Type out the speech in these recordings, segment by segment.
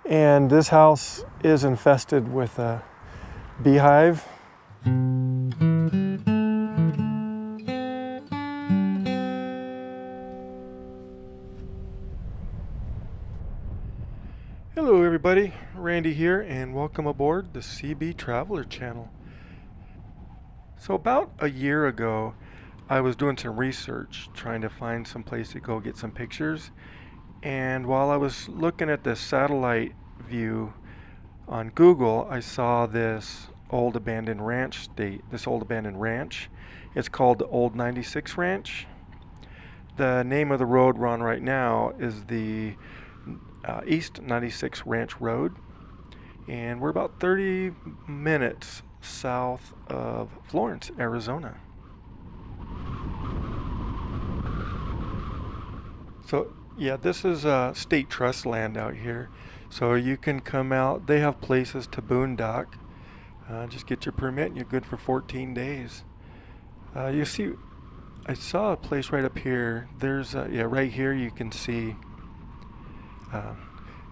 And this house is infested with a beehive. Hello everybody, Randy here, and welcome aboard the Seabee Traveler channel. So about a year ago, I was doing some research, trying to find some place to go get some pictures. And while I was looking at the satellite view on Google, I saw this old abandoned ranch. It's called the Old 96 Ranch. The name of the road we're on right now is the East 96 Ranch Road, and we're about 30 minutes south of Florence, Arizona. So yeah, this is state trust land out here, so you can come out. They have places to boondock. Just get your permit and you're good for 14 days. You see, I saw a place right up here. There's right here you can see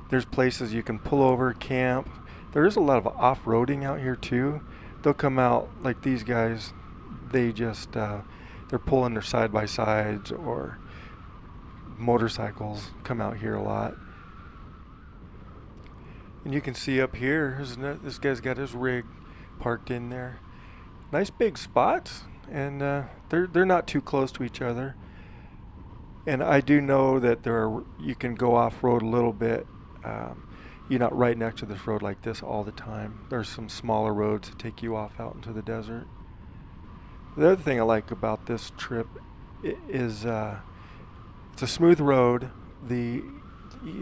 there's places you can pull over, camp. There is a lot of off-roading out here too. They'll come out like these guys. They just they're pulling their side-by-sides, or motorcycles come out here a lot. And you can see up here, this guy's got his rig parked in there. Nice big spots, and they're not too close to each other. And I do know that you can go off-road a little bit. You're not right next to this road like this all the time. There's some smaller roads that take you off out into the desert. The other thing I like about this trip is it's a smooth road.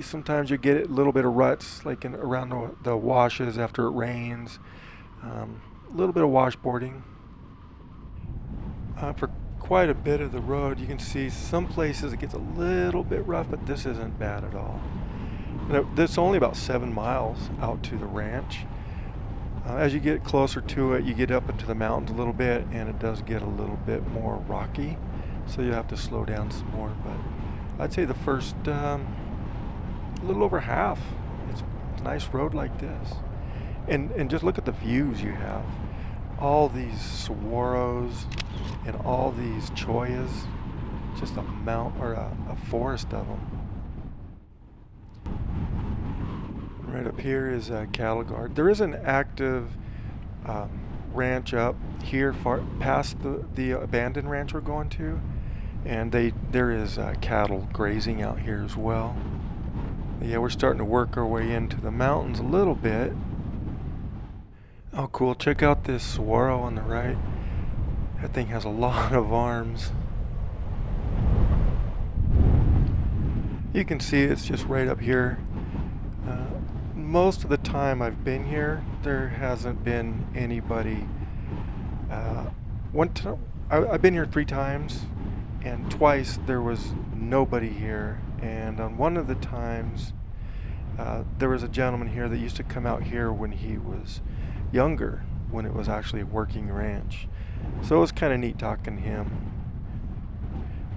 Sometimes you get a little bit of ruts, like around the washes after it rains. A little bit of washboarding. For quite a bit of the road, you can see some places it gets a little bit rough, but this isn't bad at all. It's only about 7 miles out to the ranch. As you get closer to it, you get up into the mountains a little bit, and it does get a little bit more rocky, so you have to slow down some more. But I'd say the first a little over half, it's a nice road like this. And just look at the views you have. All these saguaros and all these choyas, just a forest of them. Right up here is a cattle guard. There is an active ranch up here far past the abandoned ranch we're going to, and there is cattle grazing out here as well. Yeah, we're starting to work our way into the mountains a little bit. Oh cool, check out this saguaro on the right. That thing has a lot of arms. You can see it's just right up here. Most of the time I've been here, there hasn't been anybody. I've been here 3 times, and twice there was nobody here. And on one of the times, there was a gentleman here that used to come out here when he was younger, when it was actually a working ranch. So it was kind of neat talking to him.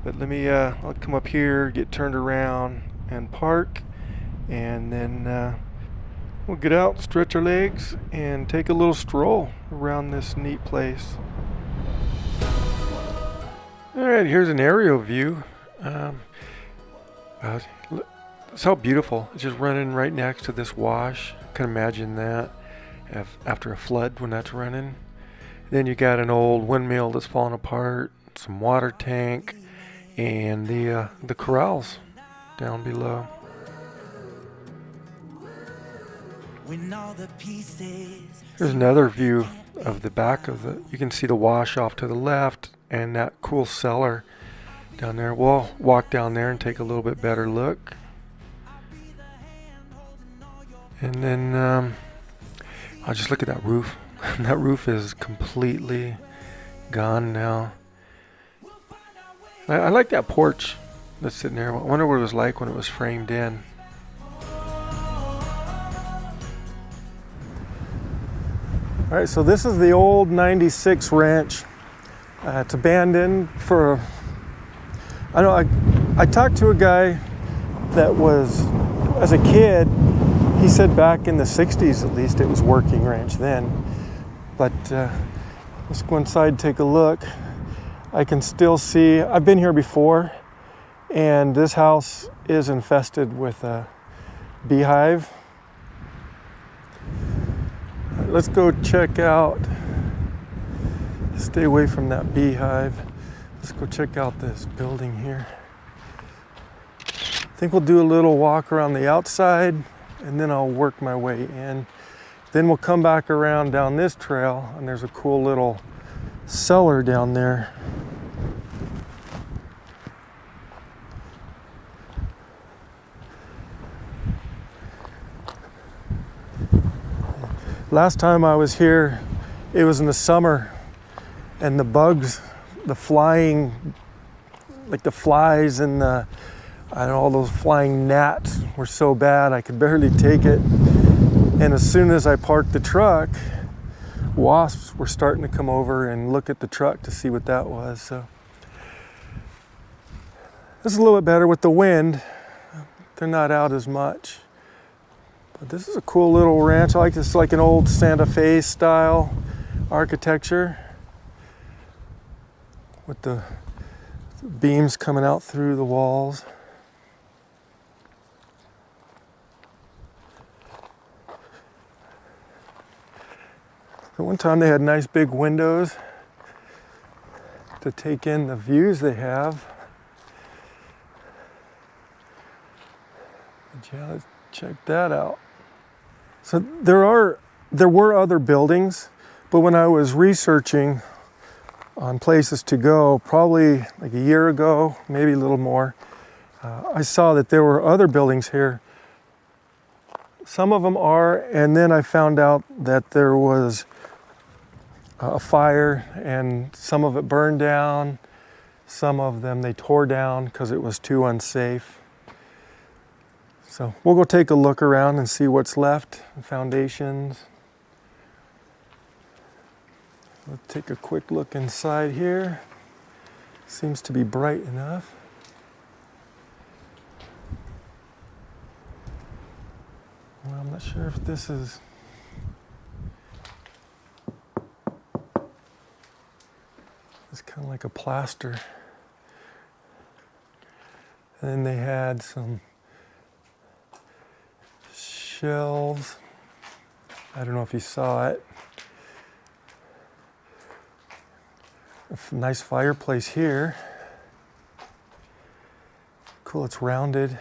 But I'll come up here, get turned around, and park, and then we'll get out, stretch our legs, and take a little stroll around this neat place. Alright, here's an aerial view. It's how beautiful. It's just running right next to this wash. I can imagine that after a flood when that's running. Then you got an old windmill that's falling apart, some water tank, and the corrals down below. Here's another view of the back of you can see the wash off to the left and that cool cellar down there. We'll walk down there and take a little bit better look. And then I'll just look at that roof. That roof is completely gone now. I like that porch that's sitting there. I wonder what it was like when it was framed in. All right, so this is the old 96 ranch. It's abandoned for, I talked to a guy that was, as a kid, He said back in the 60s at least it was working ranch then. But let's go inside and take a look. I can still see, I've been here before, and this house is infested with a beehive. Let's go check out, stay away from that beehive. Let's go check out this building here. I think we'll do a little walk around the outside and then I'll work my way in. Then we'll come back around down this trail and there's a cool little cellar down there. Last time I was here, it was in the summer, and the bugs, the flying, like the flies and the, I don't know, all those flying gnats were so bad I could barely take it. And as soon as I parked the truck, wasps were starting to come over and look at the truck to see what that was. So this is a little bit better with the wind. They're not out as much. But this is a cool little ranch. I like this, like an old Santa Fe style architecture with the beams coming out through the walls. At one time they had nice big windows to take in the views they have. But yeah, let's check that out. So there were other buildings, but when I was researching on places to go, probably like a year ago, maybe a little more, I saw that there were other buildings here. Some of them are, and then I found out that there was a fire and some of it burned down. Some of them they tore down because it was too unsafe. So we'll go take a look around and see what's left, foundations. Let's take a quick look inside here. Seems to be bright enough. Well, I'm not sure if this is... It's kind of like a plaster. And then they had some shelves. I don't know if you saw it. A nice fireplace here. Cool, it's rounded.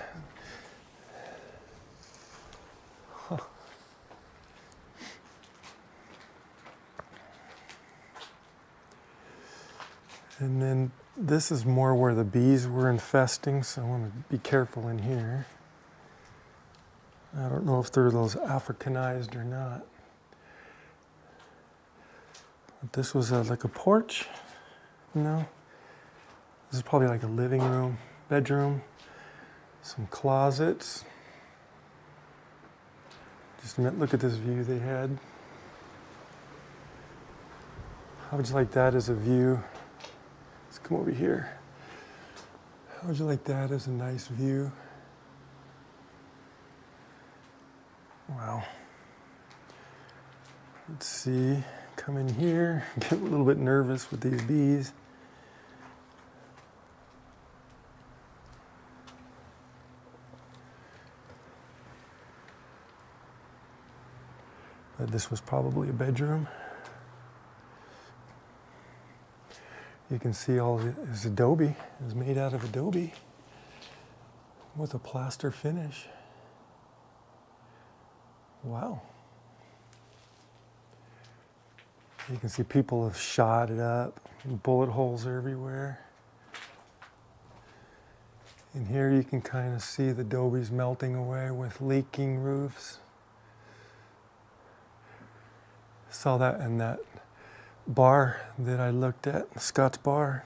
Huh. And then this is more where the bees were infesting, so I want to be careful in here. I don't know if they're those Africanized or not. But this was like a porch. No. This is probably like a living room, bedroom, some closets. Just a minute, look at this view they had. How would you like that as a view? Let's come over here. How would you like that as a nice view? Wow. Let's see, come in here, get a little bit nervous with these bees. But this was probably a bedroom. You can see all of it is adobe, it was made out of adobe with a plaster finish. Wow. You can see people have shot it up, bullet holes everywhere. And here you can kind of see the adobe's melting away with leaking roofs. Saw that in that bar that I looked at, Scott's Bar.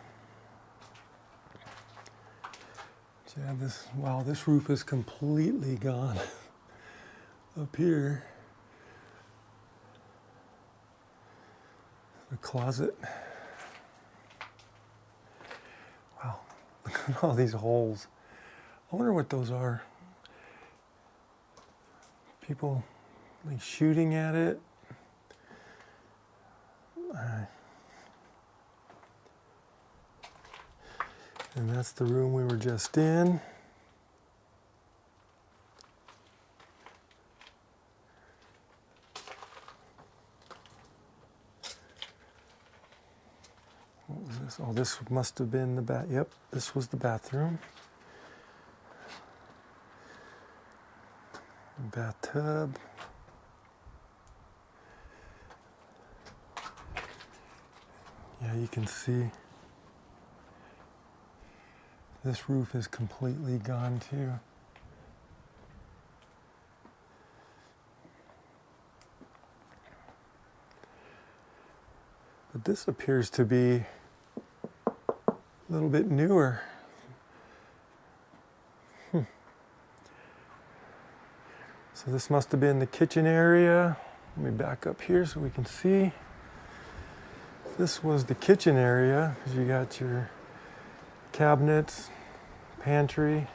Yeah, wow, this roof is completely gone. Up here, the closet. Wow, look at all these holes. I wonder what those are. People like shooting at it. And that's the room we were just in. What was this? Oh, this must have been the bath. Yep, this was the bathroom. Bathtub. Yeah, you can see this roof is completely gone too. But this appears to be a little bit newer. So this must have been the kitchen area. Let me back up here so we can see. This was the kitchen area, because you got your cabinets, pantry.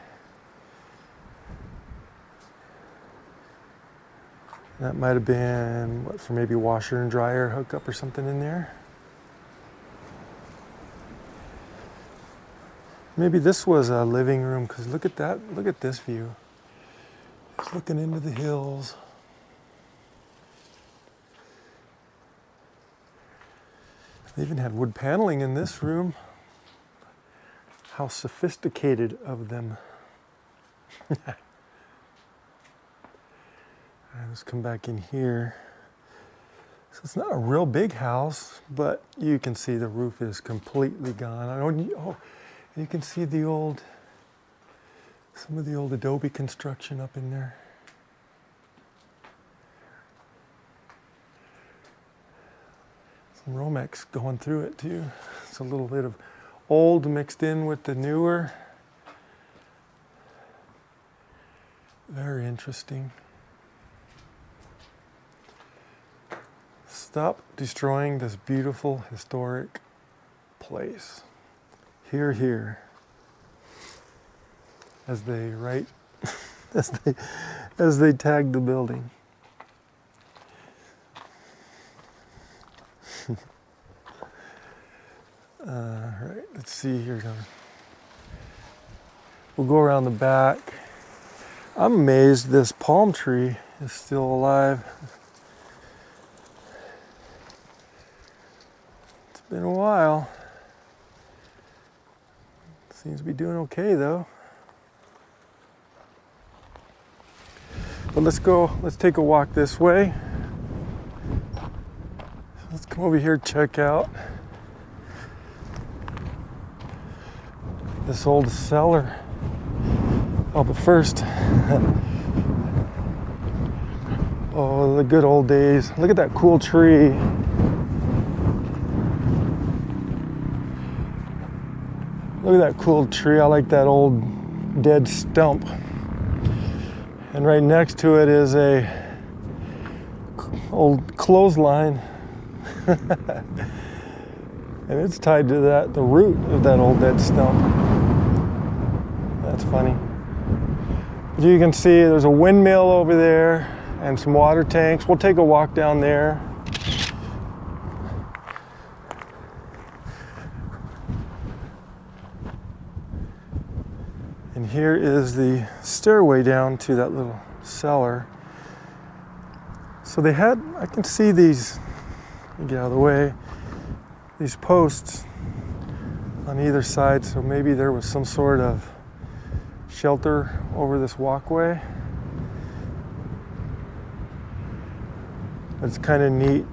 That might have been, what, for maybe washer and dryer hookup or something in there. Maybe this was a living room, because look at that, look at this view. It's looking into the hills. They even had wood paneling in this room. How sophisticated of them. All right, let's come back in here. So it's not a real big house, but you can see the roof is completely gone. Oh, you can see the old, some of the old adobe construction up in there. Some Romex going through it too. It's a little bit of old mixed in with the newer. Very interesting. Stop destroying this beautiful historic place. Hear, hear. As they write, as they tag the building. All right, let's see here. We'll go around the back. I'm amazed this palm tree is still alive. It's been a while. Seems to be doing okay though. But let's take a walk this way. Let's come over here, check out this old cellar. Oh, but first, oh, the good old days. Look at that cool tree. Look at that cool tree. I like that old dead stump. And right next to it is a old clothesline. And it's tied to the root of that old dead stump. That's funny. But you can see there's a windmill over there and some water tanks. We'll take a walk down there. And here is the stairway down to that little cellar. So they had, I can see these, let me get out of the way, these posts on either side, so maybe there was some sort of shelter over this walkway. It's kind of neat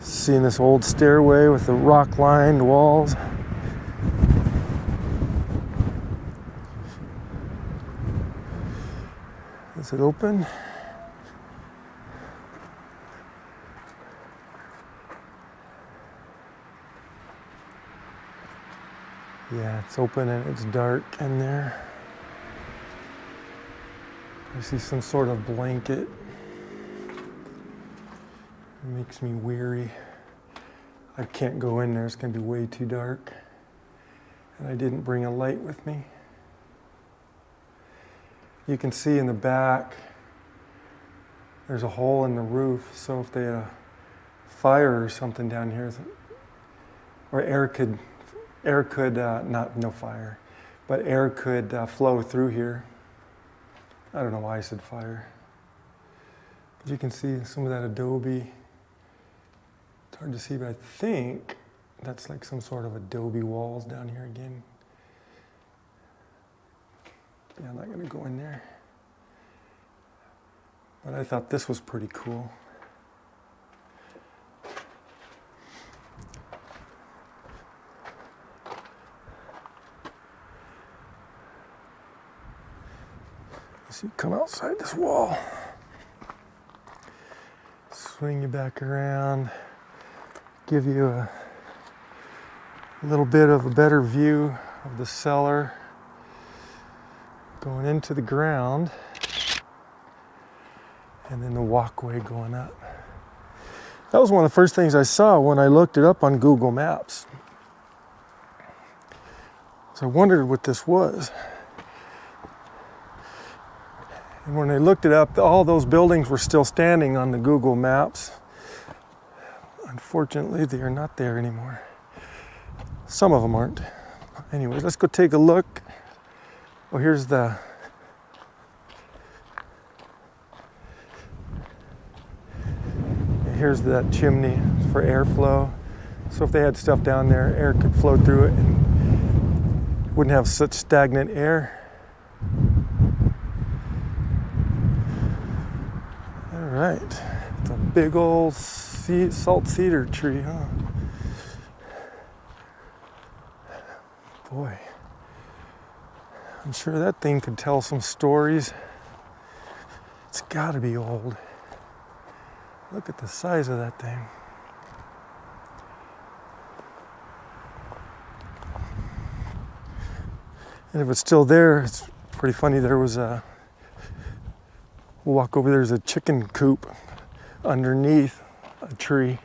seeing this old stairway with the rock-lined walls. Is it open? Yeah, it's open and it's dark in there. I see some sort of blanket. It makes me weary. I can't go in there, it's gonna be way too dark. And I didn't bring a light with me. You can see in the back, There's a hole in the roof, so if they had a fire or something down here, or air could not no fire, but air could flow through here. I don't know why I said fire. But you can see some of that adobe. It's hard to see, but I think that's like some sort of adobe walls down here again. Yeah, I'm not gonna go in there. But I thought this was pretty cool. So you come outside this wall, swing you back around, give you a little bit of a better view of the cellar going into the ground, and then the walkway going up. That was one of the first things I saw when I looked it up on Google Maps. So I wondered what this was. And when I looked it up, all those buildings were still standing on the Google Maps. Unfortunately, they are not there anymore. Some of them aren't. Anyways, let's go take a look. Oh, here's that chimney for airflow. So if they had stuff down there, air could flow through it and wouldn't have such stagnant air. All right, it's a big old salt cedar tree, huh? Boy, I'm sure that thing could tell some stories. It's gotta be old. Look at the size of that thing. And if it's still there, it's pretty funny. We'll walk over, there's a chicken coop underneath a tree.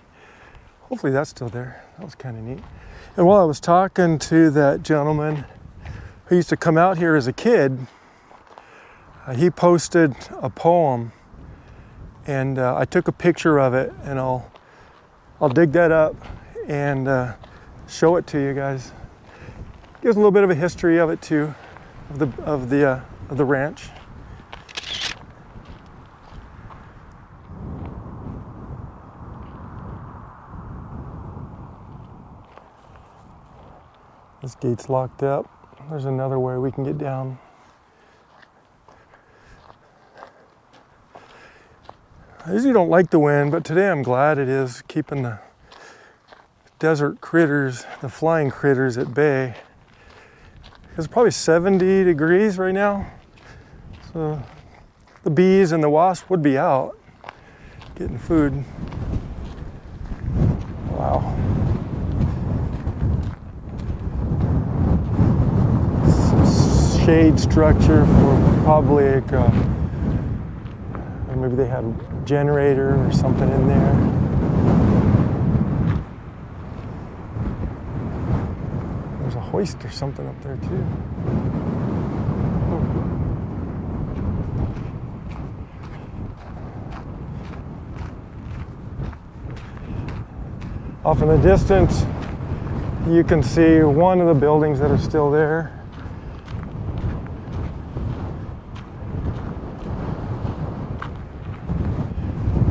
Hopefully that's still there. That was kind of neat. And while I was talking to that gentleman who used to come out here as a kid, he posted a poem, and I took a picture of it, and I'll dig that up and show it to you guys. Gives a little bit of a history of it too, of the ranch. This gate's locked up. There's another way we can get down. I usually don't like the wind, but today I'm glad it is, keeping the desert critters, the flying critters at bay. It's probably 70 degrees right now. So the bees and the wasps would be out getting food. Wow. Some shade structure for probably like or maybe they have a generator or something in there. There's a hoist or something up there too. Off in the distance, you can see one of the buildings that are still there.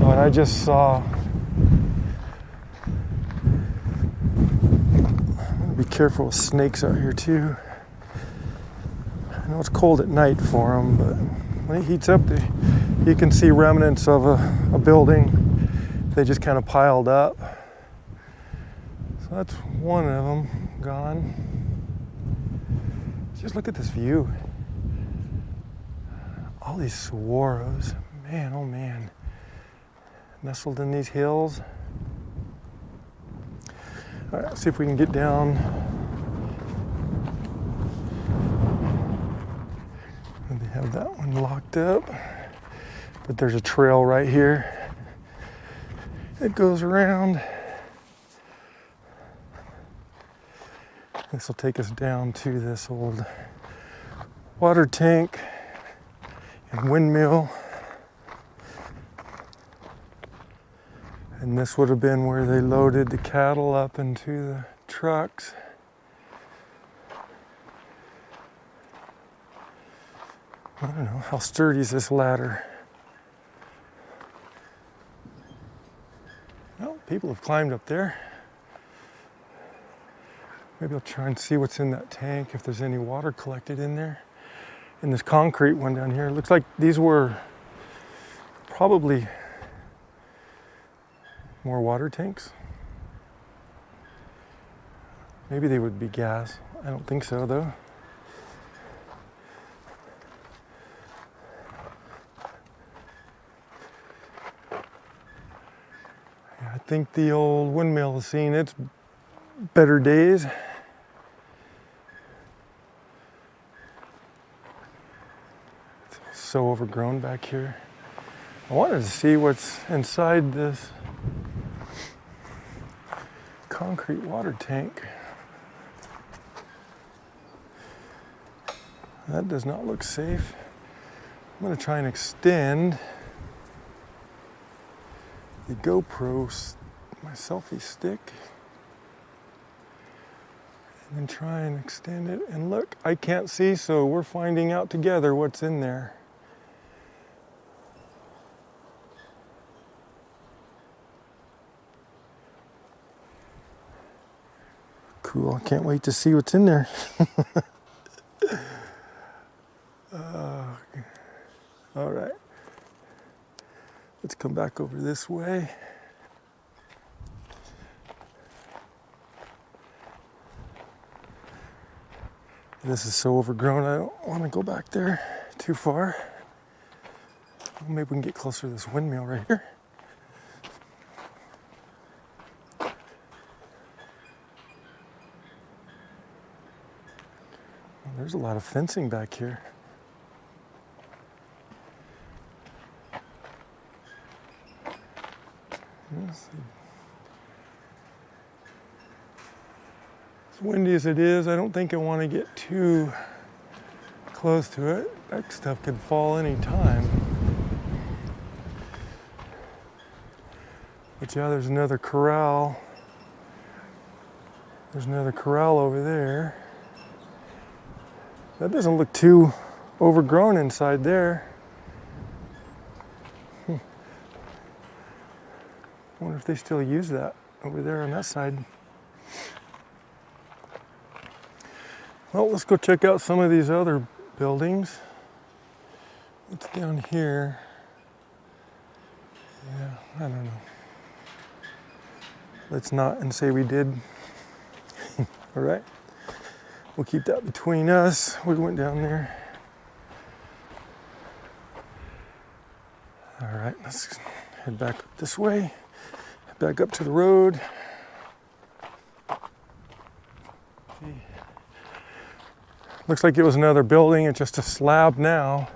Oh, and I just saw, be careful with snakes out here too. I know it's cold at night for them, but when it heats up, you can see remnants of a building. They just kind of piled up. So that's one of them gone. Just look at this view. All these saguaros, man, oh man. Nestled in these hills. All right, let's see if we can get down. And they have that one locked up, but there's a trail right here. It goes around. This will take us down to this old water tank and windmill. And this would have been where they loaded the cattle up into the trucks. I don't know, how sturdy is this ladder? Well, people have climbed up there. Maybe I'll try and see what's in that tank, if there's any water collected in there. And this concrete one down here, looks like these were probably more water tanks. Maybe they would be gas. I don't think so though. Yeah, I think the old windmill has seen its better days. It's so overgrown back here. I wanted to see what's inside this concrete water tank. That does not look safe. I'm going to try and extend the GoPro, my selfie stick, and then try and extend it. And look, I can't see, so we're finding out together what's in there. Cool, I can't wait to see what's in there. All right, let's come back over this way. This is so overgrown, I don't want to go back there too far. Maybe we can get closer to this windmill right here. There's a lot of fencing back here. As windy as it is, I don't think I want to get too close to it. That stuff could fall any time. But yeah, there's another corral. There's another corral over there. That doesn't look too overgrown inside there. I wonder if they still use that over there on that side. Well, let's go check out some of these other buildings. What's down here? Yeah, I don't know. Let's not and say we did. All right. We'll keep that between us. We went down there. All right, let's head back up this way. Head back up to the road. See. Looks like it was another building. It's just a slab now.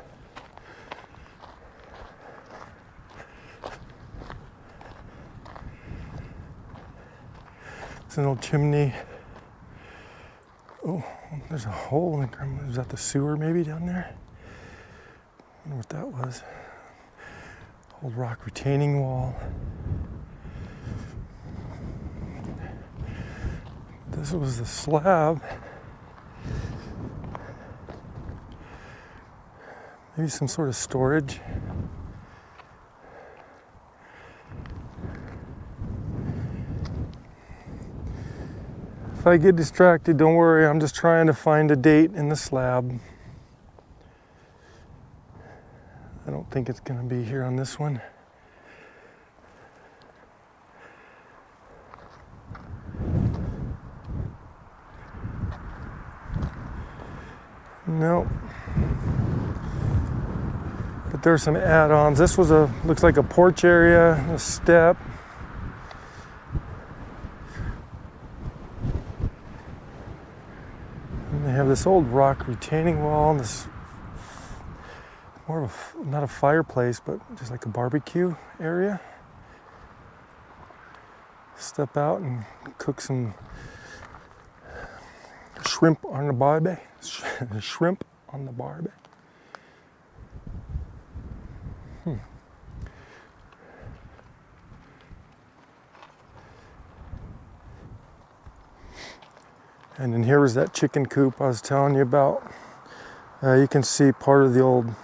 It's an old chimney. Oh, there's a hole in the ground. Is that the sewer maybe down there? I wonder what that was. Old rock retaining wall. This was the slab. Maybe some sort of storage. If I get distracted, don't worry, I'm just trying to find a date in the slab. I don't think it's going to be here on this one. No. But there's some add-ons. This was looks like a porch area, a step. And they have this old rock retaining wall, this more of not a fireplace, but just like a barbecue area. Step out and cook some shrimp on the barbie. Shrimp on the barbie. And then here was that chicken coop I was telling you about. You can see part of the old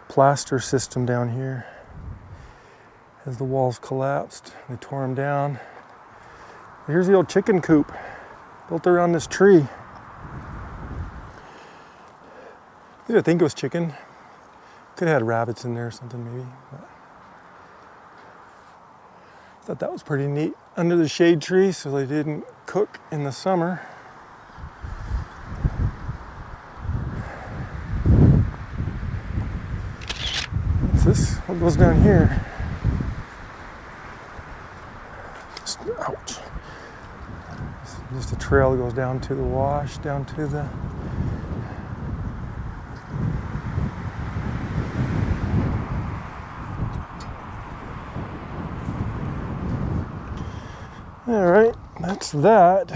plaster system down here. As the walls collapsed, they tore them down. Here's the old chicken coop built around this tree. I think it was chicken. Could have had rabbits in there or something maybe. But I thought that was pretty neat. Under the shade tree so they didn't cook in the summer. What's this? What goes down here? Ouch. Just a trail that goes down to the wash, down to the... All right, that's that.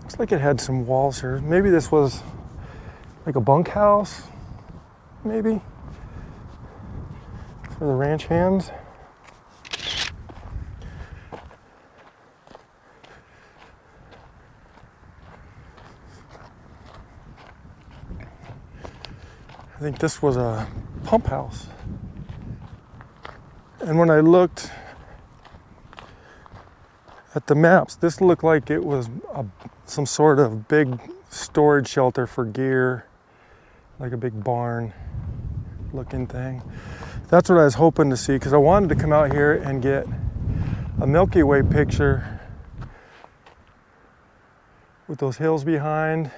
Looks like it had some walls here. Maybe this was like a bunkhouse, maybe, for the ranch hands. I think this was a pump house. And when I looked at the maps, this looked like it was some sort of big storage shelter for gear, like a big barn looking thing. That's what I was hoping to see, because I wanted to come out here and get a Milky Way picture with those hills behind,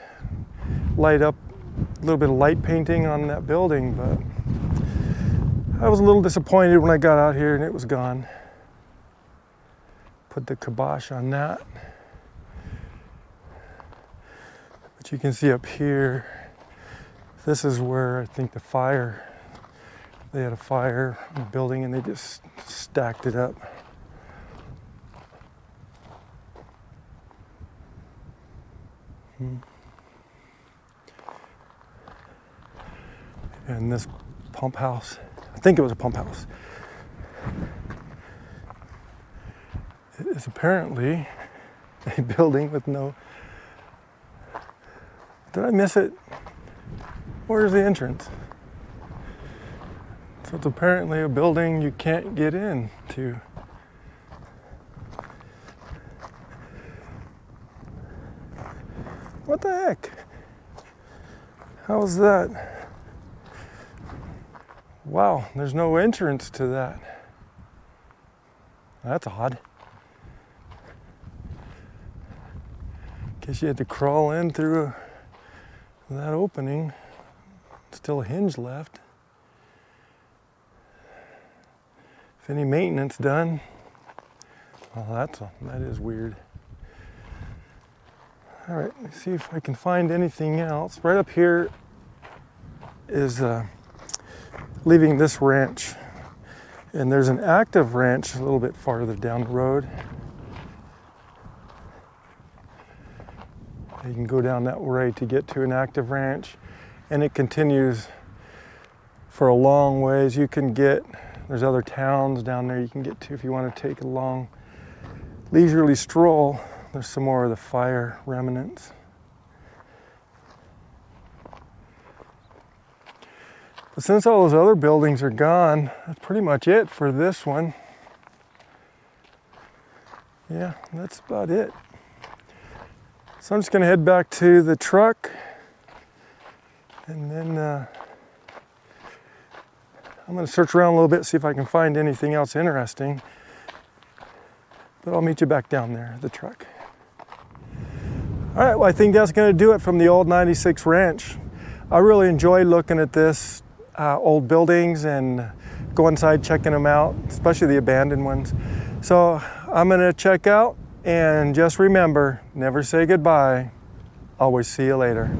light up, a little bit of light painting on that building, but I was a little disappointed when I got out here and it was gone. Put the kibosh on that. But you can see up here, this is where I think they had a fire in the building and they just stacked it up. And this pump house, I think it was a pump house. It is apparently a building with no... Did I miss it? Where's the entrance? So it's apparently a building you can't get into. What the heck? How is that? Wow, there's no entrance to that. That's odd. Guess you had to crawl in through that opening. Still a hinge left. If any maintenance done. Oh, that is weird. All right, let's see if I can find anything else. Right up here is leaving this ranch, and there's an active ranch a little bit farther down the road. You can go down that way to get to an active ranch, and it continues for a long ways. There's other towns down there you can get to if you want to take a long leisurely stroll. There's some more of the fire remnants. But since all those other buildings are gone, that's pretty much it for this one. Yeah, that's about it. So I'm just gonna head back to the truck, and then I'm gonna search around a little bit, see if I can find anything else interesting. But I'll meet you back down there at the truck. All right, well, I think that's gonna do it from the old 96 ranch. I really enjoyed looking at this old buildings and go inside checking them out, especially the abandoned ones. So I'm gonna check out, and just remember, never say goodbye, always see you later.